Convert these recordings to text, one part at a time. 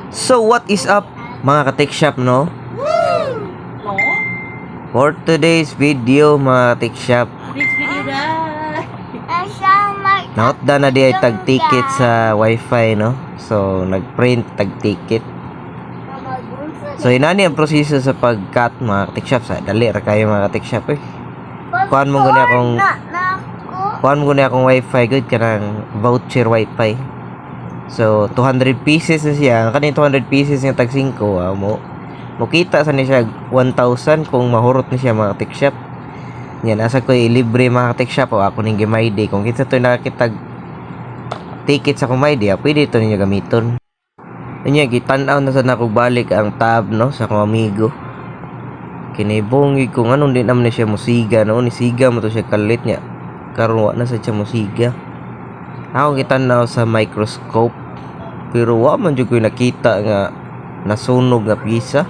So what is up mga ka-tech shop, no? For today's video mga ka-tech shop, nautda na di ay tag-ticket sa wifi, no? So nag-print tag-ticket. So inani ang proseso sa pag-cut mga ka-tech shop. Sa dali ra kayo mga ka-tech shop eh. Kuhan mo guni akong wifi good kanang voucher wifi. So 200 pieces na siya. Kaning 200 pieces yung tag 5 mo kita sa ni siya 1,000 kung mahurot ni siya mga tech shop. Yan asa ko libre mga tech shop o ako ning gimaydi. Kung kinsa to nakakitag ticket sa kumaydi, pwede to ninyo gamiton. Nya gitan-aw na sa nako balik ang tab, no, sa akong amigo. Kinibong kung anong din naman siya musiga, no, ni siga mo to siya kalit niya. Karon wa na sa siya musiga. Ako gitan-aw sa microscope pero wa man jud ko nakita nga nasunog nga pisa.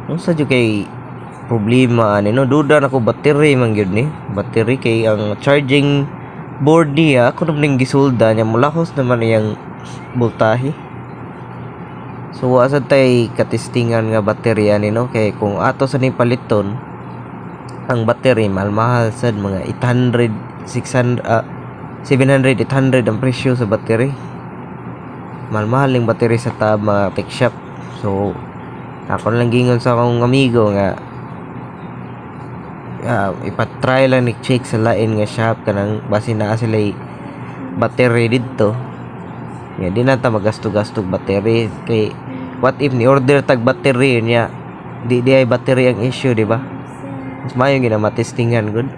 Unsa jud kay problema ani, no? Duda na ko battery man gyud ni. Battery kay ang charging board niya ako nang gisulda niya mulahos naman iyang voltahe. So wa sad tay katestingan nga baterya ni, no, kay kung ato sa ni paliton ang battery mahal sad mga 800 600 700 800 ang presyo sa battery. Mahal-mahal yung battery sa tab mga tech shop. So ako lang gingon sa akong amigo nga ipatry lang ni check sa lain nga shop kanang basi naa sila battery dito. Nga di na ta magasto-gasto battery kay what if ni order tag battery niya di ay battery ang issue, di ba? Mas mayo gina matestingan good.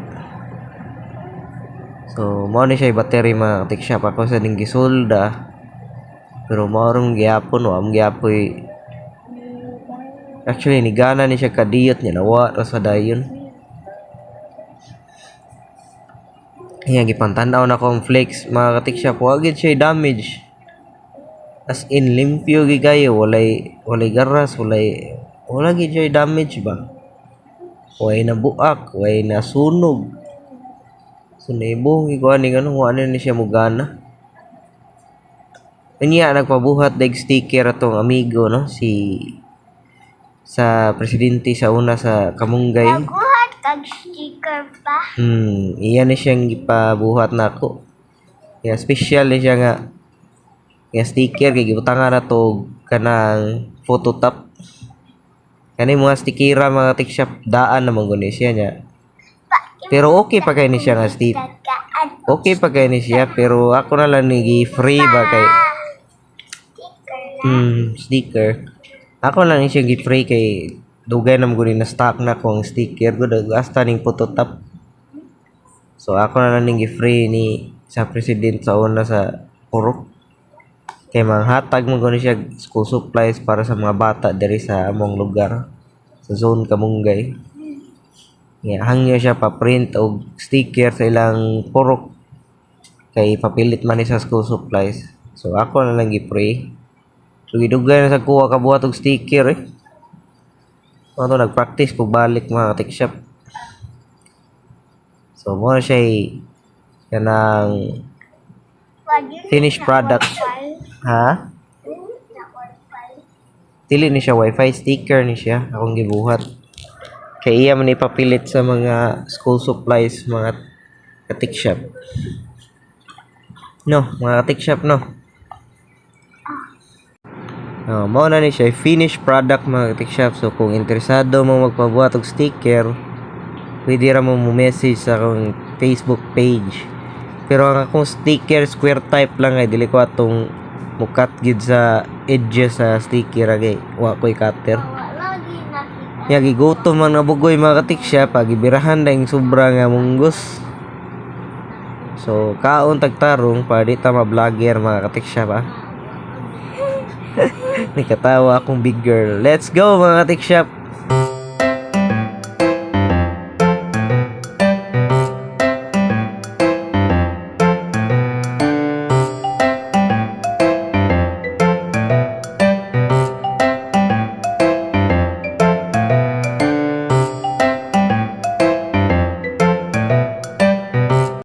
So mao ni siya battery mga tech shop. Ako sa ning gisolda pero maurong gyapon wa am gyapoy. Actually ni gana ni siya kadiyot niya nawa ra sa dayon. Iya gipantanaw na kong flex mga tech shop, wa gid siya damage. As in limpyo gi kayo, walay garas, wala gid siya damage ba. Way na buak, way na sunog. So naibong ikuan ni ganun, wa ni siya mugana. Niya nagpabuhat dag sticker atong amigo, no, sa presidente sa una sa Kamunggay. Naguhat kag sticker pa. Iyan ni siyang gipabuhat nako. Kaya special ni siya nga sticker kay gibutangan na to kanang phototop. Kani mga stikira mga tech shop daan naman guni siya niya. Pero okay pa kay ni siya nga Steve. Okay pa kay ni siya pero ako na lang ni free ba kay sticker. Ako lang ni siya gi-free kay dugay naman guni na stock na ko ang sticker ko gasta ning phototop. So ako na lang ning gi-free ni sa president sa una sa Purok. Kay manghatag mo gani siya school supplies para sa mga bata diri sa among lugar sa zone Kamunggay. Hangyo siya pa-print og sticker sa ilang purok kay papilit man ni sa school supplies. So ako na lang gi-pray. So gidugay na sa kuha kabuhat og sticker eh. Ano nag-practice ko balik mga tech shop. So mo siya kanang finished product. Ha? Dili ni siya wifi, sticker ni siya akong gibuhat. Kay iya man ipapilit sa mga school supplies mga ka-tech shop. No, mga ka-tech shop no. Mao na ni siya finished product mga ka-tech shop. So kung interesado mo magpabuhat og sticker, pwede ra mo message sa akong Facebook page. Pero ang akong sticker square type lang ay dili ko atong mukat gid sa edges sa sticker agay wa koy cutter. Ya gigutom man nga bugoy mga ka-tech shop pag ibirahan na yung sobra nga munggos. So kaon tagtarong para di ta ma-vlogger mga ka-tech shop Nikatawa akong big girl. Let's go mga ka-tech shop.